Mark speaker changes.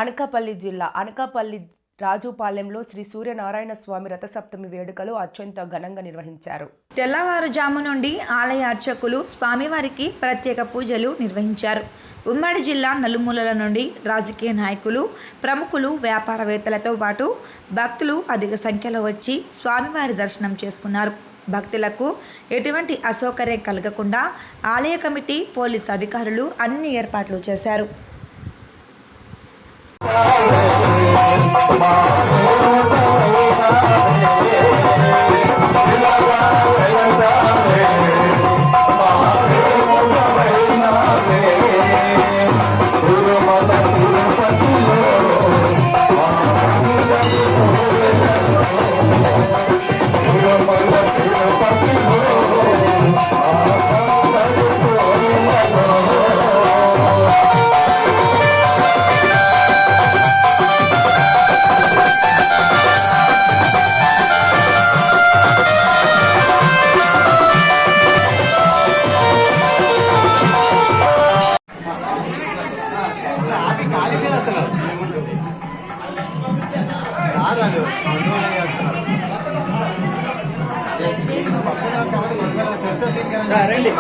Speaker 1: అనకాపల్లి జిల్లా అనకాపల్లి రాజుపాలెంలో శ్రీ సూర్యనారాయణ స్వామి రథసప్తమి వేడుకలు అత్యంత ఘనంగా నిర్వహించారు.
Speaker 2: తెల్లవారుజాము నుండి ఆలయ అర్చకులు స్వామివారికి ప్రత్యేక పూజలు నిర్వహించారు. ఉమ్మడి జిల్లా నలుమూలల నుండి రాజకీయ నాయకులు, ప్రముఖులు, వ్యాపారవేత్తలతో పాటు భక్తులు అధిక సంఖ్యలో వచ్చి స్వామివారి దర్శనం చేసుకున్నారు. భక్తులకు ఎటువంటి అసౌకర్యం కలగకుండా ఆలయ కమిటీ, పోలీసు అధికారులు అన్ని ఏర్పాట్లు చేశారు.
Speaker 3: రండి.